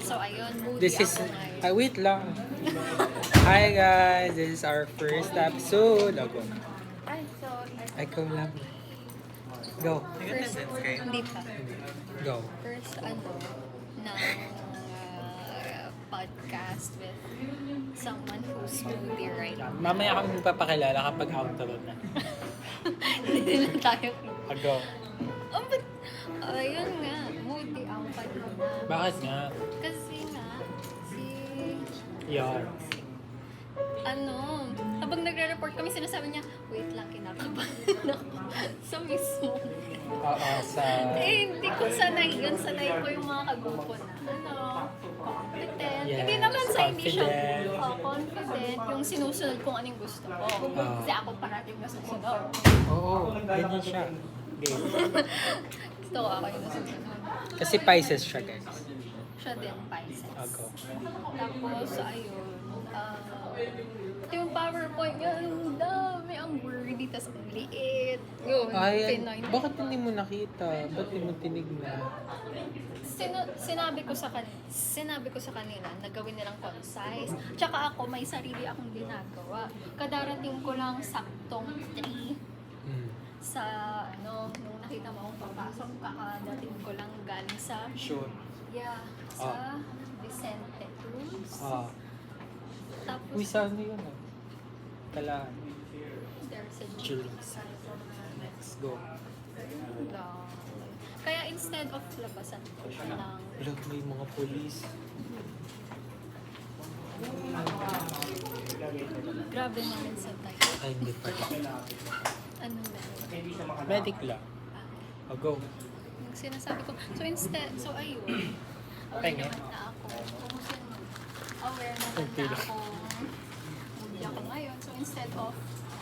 So, ayun, moody This is, ako ngayon. ay wait lang. Hi guys, this is our first episode. Go. Ay, so, Ikaw lang. Go. first, hindi pa. Go. First, na podcast with someone who's smoothie right now. Mamaya kami magpapakilala kapag outro na. Hindi na tayo. Go. Oh, but, ayun nga, moody ako kanina. Bakit nga? Kasi nga, Yan. habang nagre-report kami, sinasabi niya, wait lang, kinakabahan ako sa mismo. Oo, sa... Hindi ko sanay yun. Sanay ko yung mga kagrupo na, confident. Yes, Hindi naman sa hindi siya confident. confident. Yung sinusunod kung anong gusto ko. Kasi ako parating nasusunod. Oo, ganyan siya. Game. Gusto ko ako yung nasusunod. Kasi Pisces siya, guys. Siya din, Pisces. Ako. Tapos, ayun. Yung PowerPoint niya, ang dami, ang wordy, tas ang liit. Yun, Ay, Pinoy. bakit hindi mo nakita? Ba't hindi mo tinignan? Sinabi ko sa kanila na gawin nilang concise. Tsaka ako, may sarili akong ginagawa. Kadarating ko lang saktong 3 sa, nung nakita mo akong papasok, kakadating ko lang galing sa, Sure. sa Vicente Cruz. Tapos, Uy, saan yun ah? Talaan. there's a Julings. Let's go. lang. Kaya instead of labasan ko siya ng Alam, may mga polis. grabe naman sa tayo. Ay, hindi pa. Ano na? Medic lang. Go. Yung sinasabi ko. So instead, so ayun. Aware Pengen. naman na ako. Aware naman Okay na lang. ako. Hindi ako ngayon. So instead of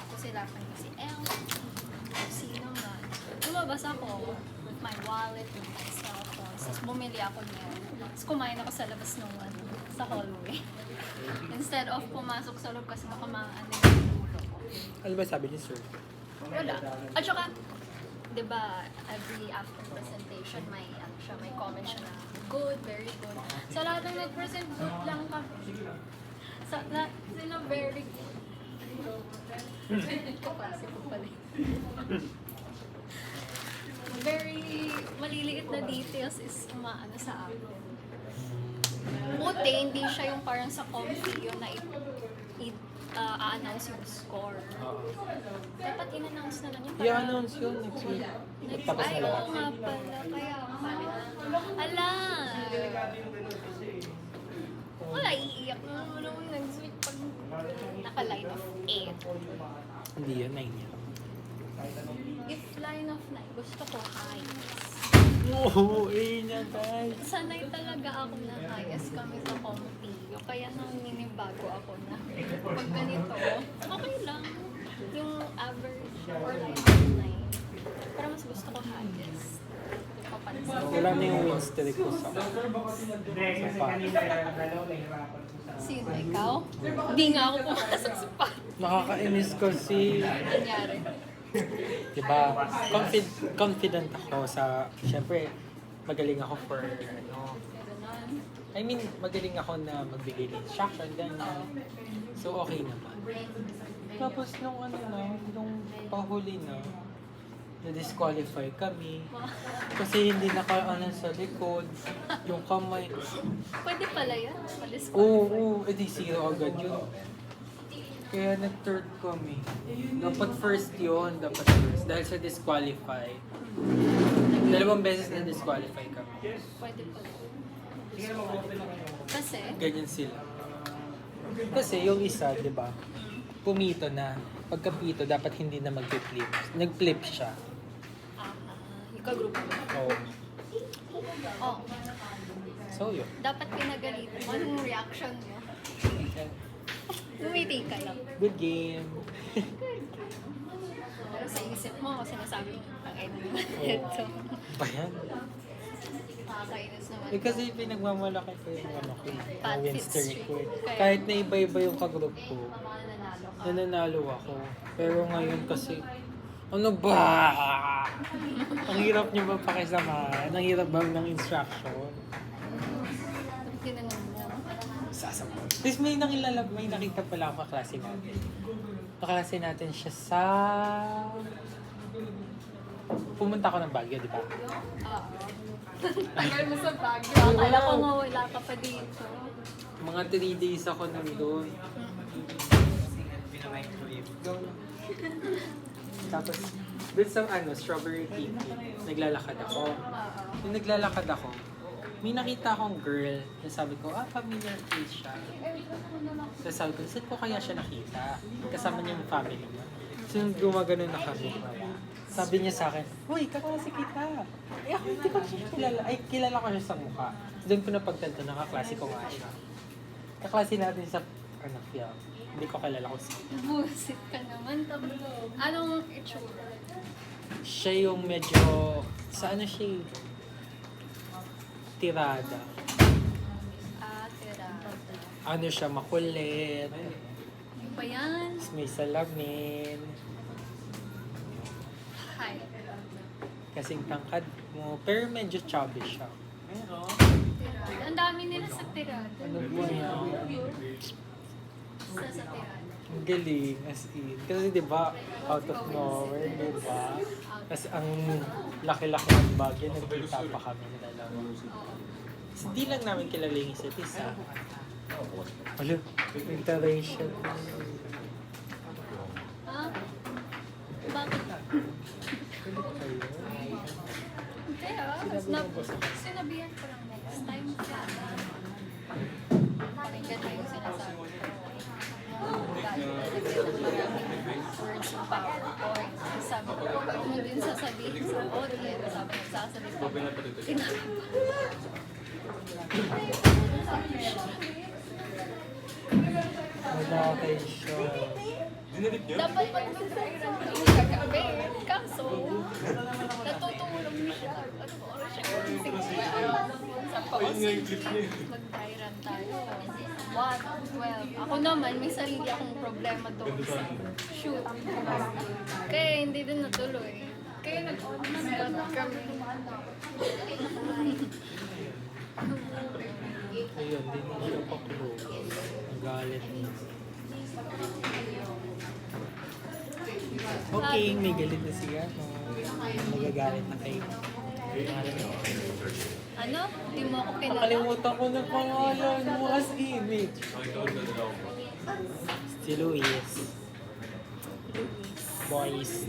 kusilapan ko si El, sino man, lumabas ako with my wallet, with my cellphone. Tapos bumili ako niyan. Tapos kumain ako sa labas nung sa hallway. Instead of pumasok sa loob kasi baka maano yung ulo ko. Ano ba sabi niya, sir? Wala. At saka, di ba, every after presentation, may comment siya na good, very good. Sa lahat ng nag-present, good lang kami. Sila very good. Kaklase ko pala. Very maliliit na details is umaano sa akin. Buti, hindi siya yung parang sa comfy yun na a-announce yung score. Dapat in-announce na lang yun. I-announce yun next week. Tapos na Ay, lahat. oo nga pala. Kaya pala. Ala! Wala, iiyak na naman next week pag naka-line of 8. Hindi yan, 9 yan. If line of 9, gusto ko highest. Oo, niya, guys. Sanay talaga ako na highest kami sa comedy. Kaya naninibago ako na pag ganito, okay lang. Yung average or line of 9. Pero mas gusto ko highest. Papansin. Wala na yung win streak ko sa pa. Sino, ikaw? Hindi nga ako pumasok sa pa. Nakakainis kasi. Nangyari. Diba? Confident ako sa, syempre, magaling ako for, Ganon. I mean, magaling ako na magbigay ng instruction, ganyan. So, okay naman. Tapos, nung pahuli na, na-disqualify kami. Kasi hindi naka-ano sa likod, yung kamay. Pwede pala yan. Palis ko. Oo, edi zero agad yun. Kaya nag-third kami. Dapat first yun, dapat first. Dahil sa disqualify. 2 beses na disqualify kami. Pwede pala. Kasi, Ganyan sila. Kasi yung isa, di ba, pumito na. Pagkapito, dapat hindi na mag-flip. Nag-flip siya. yung kagrupo mo. Oo. Oh, So, yun. dapat pinagalitan mo. Anong reaction mo? Umiti ka lang. Good game. Pero sa isip mo, sinasabi mo, ang ina naman ito. Ba yan? Nakakainis naman. Eh kasi pinagmamalaki ko yung ano ko, yung Pat win fits streak ko. streak. Kaya- Kahit na iba-iba yung kagroup ko, Nananalo ka. nananalo ako. Pero ngayon kasi, ano ba? Ang hirap niyo ba pakisamahan? Ang hirap ba ng instruction? Tinanong Pasok. Tapos may nakita pala ako kaklase natin. Kaklase natin siya sa... Pumunta ako ng Baguio, di ba? Oo. Tagal mo sa Baguio. Akala ko nga wala ka pa dito. Mga 3 days ako nandun. Tapos, dun sa strawberry cake, naglalakad ako. Oo. Nung naglalakad ako, may nakita akong girl na sabi ko, familiar face siya. So sabi ko, saan ko kaya siya nakita? Kasama niya yung family niya. So nung gumagano na kami, sabi niya sa akin, uy, kaklase kita. Ako hindi ko siya kilala. Ay, kilala ko siya sa mukha. Doon ko napagtanto, nakaklase ko nga siya. Kaklase natin sa, film. Hindi ko kilala ko siya. Busit ka naman. Tapos, anong itsura? Siya yung medyo, sa siya tirada. Tirada. Siya makulit. Ano ba yan? May salamin. Hi. Kasing tangkad mo. Pero medyo chubby siya. Tirada. Ang dami nila sa tirada. Ano ba yan? Sa tirada. Ang galing, as in. Kasi di ba out of nowhere, di ba? Kasi ang laki-laki ng bagay, nagkita pa kami ng dalawa. Hindi lang namin kilala yung isa't isa. Alo, interracial. Ha? Bakit? Hindi sinabihan ko lang next time siya. Pakinggan mo yung sinasabi ko. Words of PowerPoint. Sabi ko, ano din sasabihin sa audience? Sabi ko, sasabihin ko. Wala kayo siya. Dapat mag-desire ang kagabi. Kaso, natutulong siya. Ano ba oras siya? Sa pausin, mag-dairan tayo. 1, 12. Ako naman, may sarili akong problema doon sa shoot. Kaya hindi din natuloy. Kaya nag-on kami. Ayun, di na siya pa-close. Nagalit niya. Okay, may galit na siya. Nagagalit na kayo. Ano? Hindi mo ako kilala? Nakalimutan ko na pangalan mo as image. Si Luis. Boys.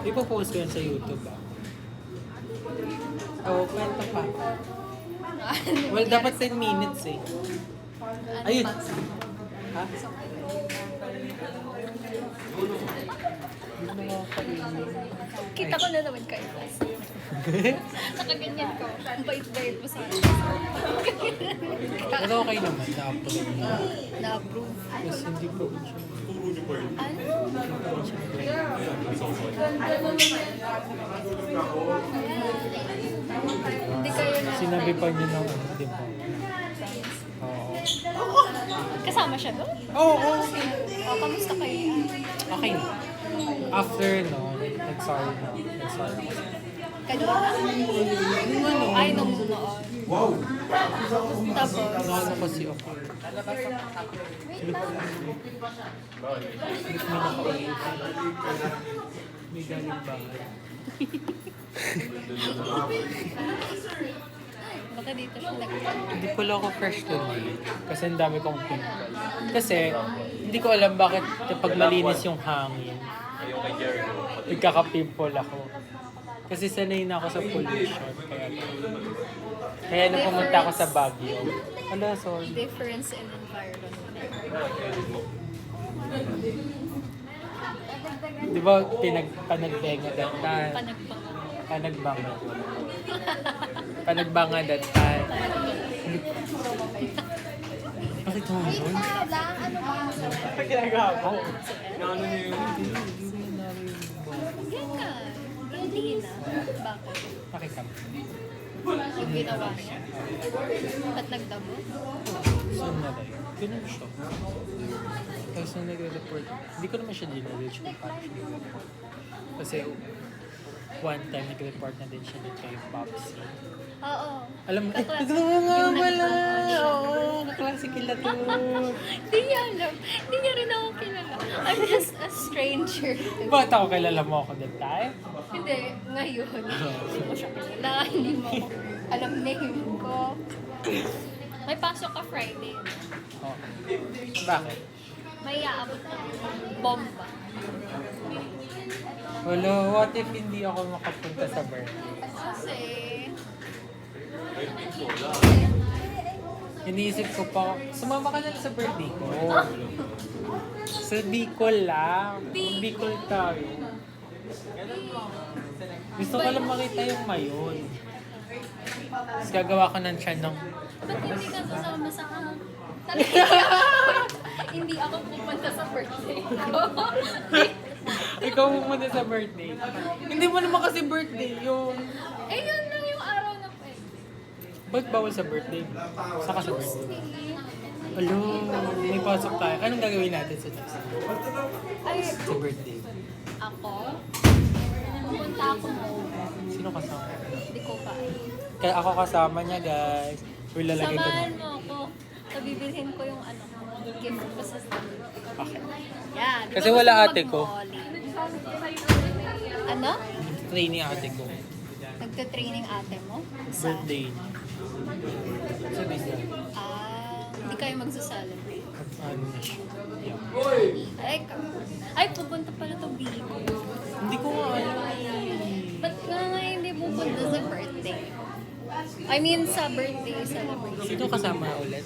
Ipo-post ko yan sa YouTube Oo, kwento pa. Well, dapat 10 minutes eh. Ayun. Ha? Kita ko na naman kayo. Nakaganyan ko. Ang bait-bait mo sa akin. Pero okay naman, na-upload niya. Na-approve. Kasi hindi po siya. Ano? Hindi kayo na. Sinabi pa niya ng di ba? Oo. Kasama siya doon? Oo. Kamusta kayo? Okay na. After no, nag-sorry na. Nag-sorry ako. Kanina? Ay, nung noon. Wow! Tapos, Ano kasi ako. wait lang. Hindi ko nakauwi. May galing bahay. Baka dito siya Hindi pala ako fresh to kasi ang dami kong pimple. Kasi hindi ko alam bakit kapag malinis yung hangin, nagkaka-pimple ako. Kasi sanay na ako sa pollution. Kaya nung pumunta ako sa Baguio, sorry. difference in environment. Di ba panagbenga that time? Panagbang. Panagbanga that time. Bakit mo yun? Ano ginagawa ko? Ano niyo yung... Yan ka. Hindi na. Bakit? Pakita mo. Yung ginawa niya. At nagdamo? Saan na tayo? Ganun siya. Tapos nung nag-report, hindi ko naman siya dinarich kung paano siya nag-report. Kasi one time nag-report na din siya dito kay Popsy. Oo. Alam mo, Kaklase. naglawa nga Yung wala. nag-report. Oo, kaklase kila to. Hindi niya alam. Hindi niya rin ako kilala. I'm just a stranger. Bakit ako kilala mo ako that time? Hindi, ngayon. Hindi mo siya kilala. Hindi mo ako alam name ko. May pasok ka Friday. Oh. Bakit? May aabot na bomba. Wala, what if hindi ako makapunta sa birthday? Kasi... Iniisip ko pa, sumama ka na sa birthday ko. Sa Bicol lang. Bicol tayo. Gusto ko lang makita yung mayon. Tapos gagawa ko ng tiyan ng... Ba't hindi ka sasama sa hindi ako pupunta sa birthday ko. Ikaw pumunta sa birthday. Hindi mo naman kasi birthday yun. Eh, yun lang yung araw na pwede. Ba't bawal sa birthday? Saka sa birthday. Tuesday. Alo, may pasok tayo. Anong gagawin natin sa Tuesday? Ay, Sa birthday. ako? Pupunta ako mo. Sino kasama? Hindi ko pa. Kaya ako kasama niya, guys. Uy, lalagay ko Samahan na. mo ako. Tabibilhin ko yung ano ko. Gift ko sa Okay. Yan. Di Kasi ba wala gusto mo ate ko. mag-volley? Ano? Training ate ko. Nagka-training ate mo? Sa... Birthday niya. Sa Disney. Hindi kayo magsa-celebrate. Ano na siya. Yeah. Ay, pupunta pala to Bigo. Hindi ko nga alam. Ba't nga hindi pupunta sa birthday? I mean, sa birthday celebration. Sino kasama ulit?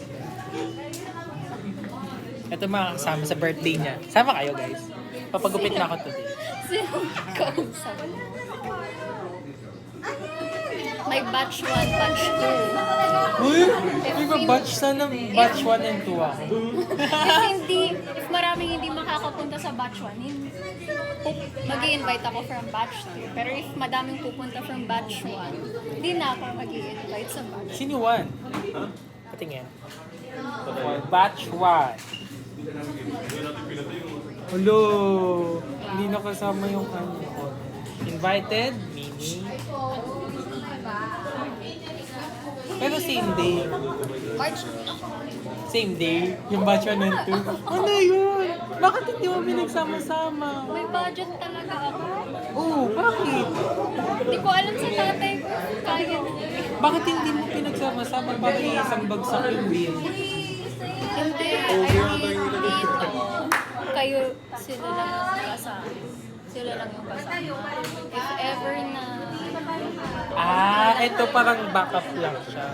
Ito mga kasama sa birthday niya. Sama kayo, guys. Papagupit na ako today. Sino kausap mo? May batch 1, batch 2. Uy! May ba-batch sana. Batch 1 and 2 ako. If hindi, if maraming hindi makakapunta sa batch 1, mag-i-invite ako from batch 2. Pero if madaming pupunta from batch 1, hindi na ako mag-i-invite sa batch 2. Sino 1? Patingin. Batch 1. Hello! Hindi na kasama yung ano. Invited? Mini? Pero same day. Batch Same day. Yung batch 1 and 2. Ano yun? Bakit hindi mo pinagsama-sama? may budget talaga ako. Oh, bakit? Hindi ko alam sa tatay ko. Kaya. Bakit hindi mo pinagsama-sama? Bakit isang bagsak yung bill? Hindi. I mean, dito. Kayo, sila lang yung kasama. Sila lang yung kasama. If ever na... Ito parang backup lang siya.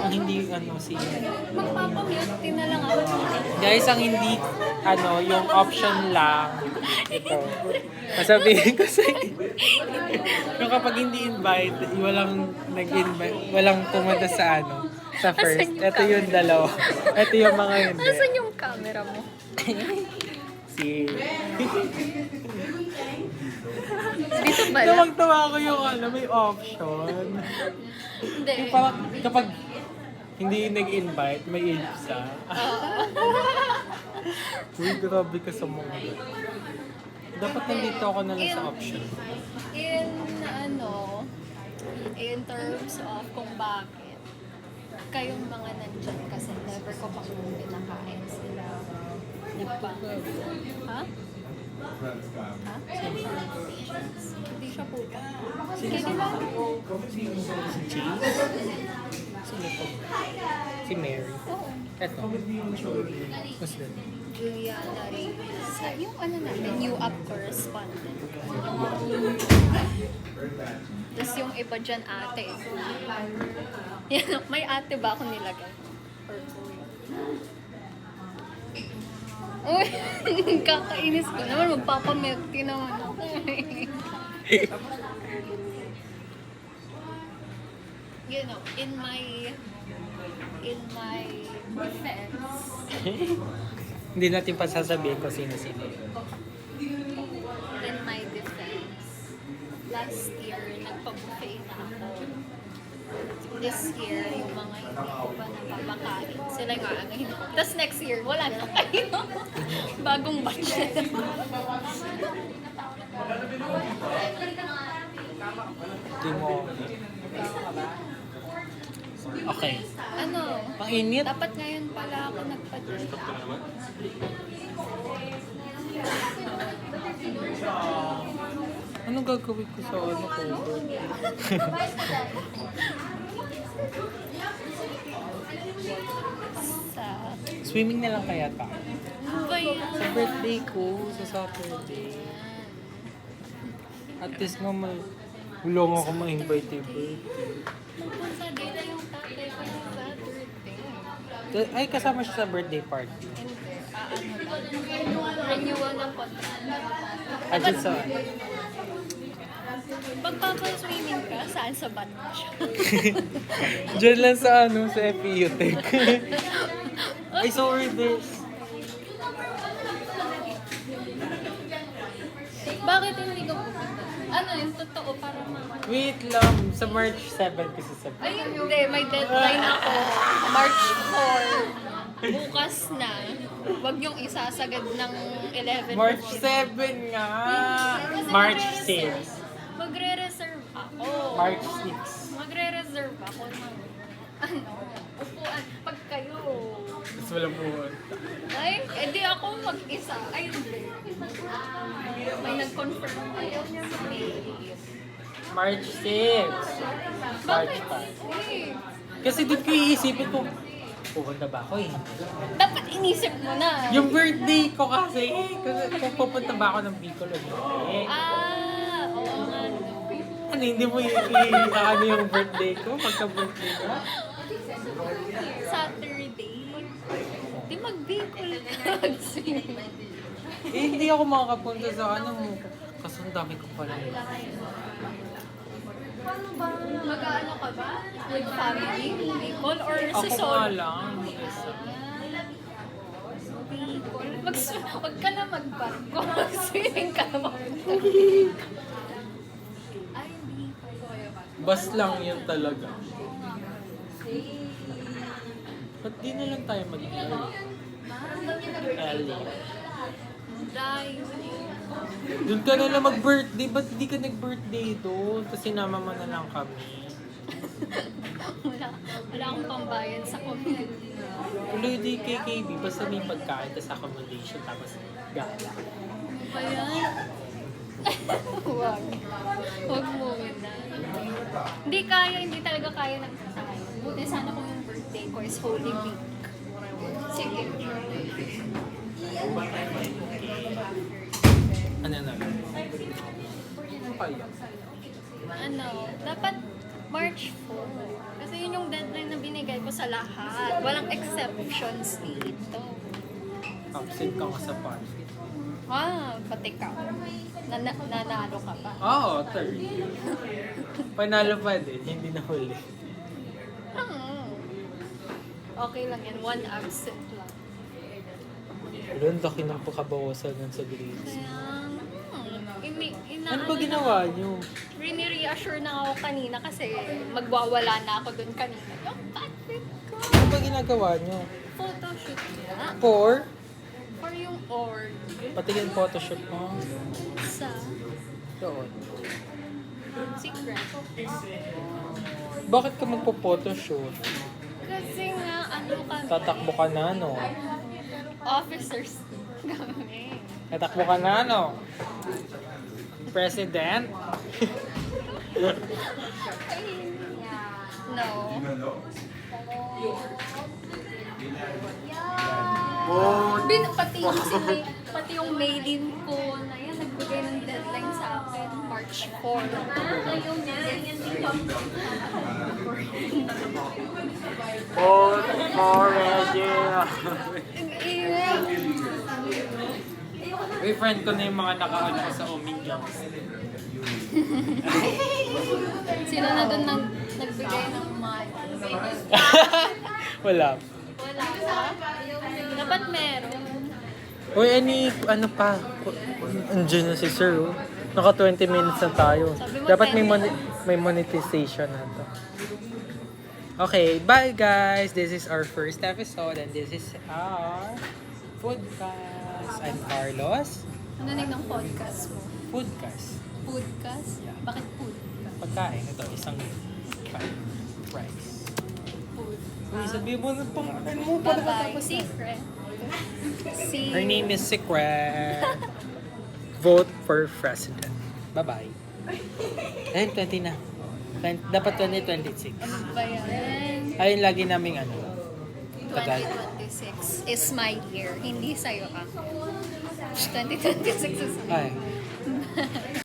Hindi si... Magpapamute na lang ako. Guys, ang hindi, yung option lang. Ito. Masabihin ko sa yung kapag hindi invite, walang nag-invite, walang pumunta sa sa first. Asan yung Ito yung camera? dalawa. Ito yung mga hindi. Nasaan yung camera mo? Dito ba lang? Tawag-tawa ko yung may option. Hindi. Yung parang kapag hindi nag-invite, may ilsa. Uy, grabe ka sa mga. Dapat nandito ako na lang sa option. In terms of kung bakit kayong mga nandyan kasi never ko pa kung pinakain sila. Diba? Ha? Ha? Hindi siya puta. Sige lang. Si Chase? Sino po? Si Mary. Oo. Eto. What's that? Juliana Reyes. Yung natin, new up correspondent. Tapos yung iba dyan ate. Yan, may ate ba ako nilagay? Or kuya? Uy, kakainis ko naman. Magpapamilk tea naman ako. You know, in my defense, Hindi natin pa sasabihin kung sino-sino. in my defense, last year, nagpa-buffet na ako. This year, yung mga hindi ko pa napapakain, sila yung aagahin ko. Tapos next year, wala na kayo. Bagong batch na naman. birthday mo. Okay. Ano? Ang init. Dapat ngayon pala ako nagpa-date. Anong gagawin ko sa ano ko? Sa... Swimming na lang kaya ta. Ano ba yan? Sa birthday ko, sa Saturday. At least nga may ulong ako ma-invite yung birthday. Pupunta dito yung tatay ko ng Saturday. Ay, kasama siya sa birthday party. Hindi. Ano lang. Renewal ng contract. Adyan sa... Pagpapaswimming ka, saan sa beach? Diyan lang sa ano, sa FEU Tech. I saw her this. Bakit hindi ka pupunta? Ano yung totoo para Wait lang, sa March 7 kasi sa... Ay, hindi. May deadline ako. March 4. Bukas na. Huwag yung isasagad ng 11. March 7 nga! March 6. Magre-reserve ako. March 6. Magre-reserve ako ng upuan. Pag kayo. Mas walang buwan. Ay, edi ako mag-isa. Ay, hindi. May nag-confirm ngayon sa mail. March 6. March Bakit? 5. Eh, Kasi doon ko iisipin kung pupunta ba ako eh. dapat inisip mo na. Yung birthday ko kasi, kung pupunta ba ako ng Bicol o hindi. Oo nga. No. Ano, hindi mo ano yung birthday ko? Pagka-birthday ko? Saturday. Di mag-Bicol ka. Eh, hindi ako makakapunta sa ano mo. Kasi ang dami ko pala. Mag-ano ka ba? With family? Bicol? Or sa Ako solo? nga lang. Mag-isa. Bicol? Huwag ka na magbarko. Mag-swimming ka na. Ay, Bicol. Bus lang yun talaga. Ba't di na lang tayo mag-early? Dahil. Doon ka na lang mag-birthday. Ba't di ka nag-birthday doon? Tapos sinama mo na lang kami. Wala akong pambayan sa community. Tuloy di KKB. Basta may pagkain, tapos accommodation, tapos gala. Ba yan? Huwag. Huwag mo na. Hindi kaya, hindi talaga kaya ng kasama. Buti sana kung yung birthday ko is Holy Week. Sige. Ano na? Ano kaya? Ano, dapat March 4. Kasi yun yung deadline na binigay ko sa lahat. Walang exceptions dito. Absent ka nga sa party. Pati ka. Nanalo ka pa. Oo, third. Panalo pa din, hindi na huli. Okay lang yan. One absent lang. Pero ang laki ng pagkabawasan nun sa grades. Kaya, Ano ba ginawa niyo? Rini-reassure na ako kanina kasi magwawala na ako dun kanina. Yung patrick ko. Ano ba ginagawa niyo? Photoshoot na. For? For yung org. Patingin photoshoot mo. Sa Doon. secret. Bakit ka magpo-photoshoot? Kasi nga, ano kami. Tatakbo ka na, no? Officers kami. Tatakbo ka na, no? President? No. Pati yung mail-in ko na yan, nagbigay ng deadline sa akin, March 4. Uy, friend ko na yung mga naka-ano ko sa Omigyans. Sila na doon nagbigay ng money. Wala. Wala ba? Dapat meron. Uy, ano pa? Andiyan na si Sir, oh. Naka 20 minutes na tayo. Sabi mo, Dapat 10 may monetization na to. Okay, bye guys! This is our first episode and this is our podcast. I'm Carlos. Ano na yung podcast mo? Foodcast. Podcast? Yeah. Bakit podcast? pagkain. Ito, isang rice. Uy, sabi mo na pangalan mo para Bye-bye. matapos na. Secret. See Her you. name is Secret. Vote for president. Bye-bye. Ayun, 20 na. Dapat 2026. Ano ba yan? Ayun, lagi naming ano. Tagal. 2026 is my year. Hindi sa'yo ka. 2026 is my Ay.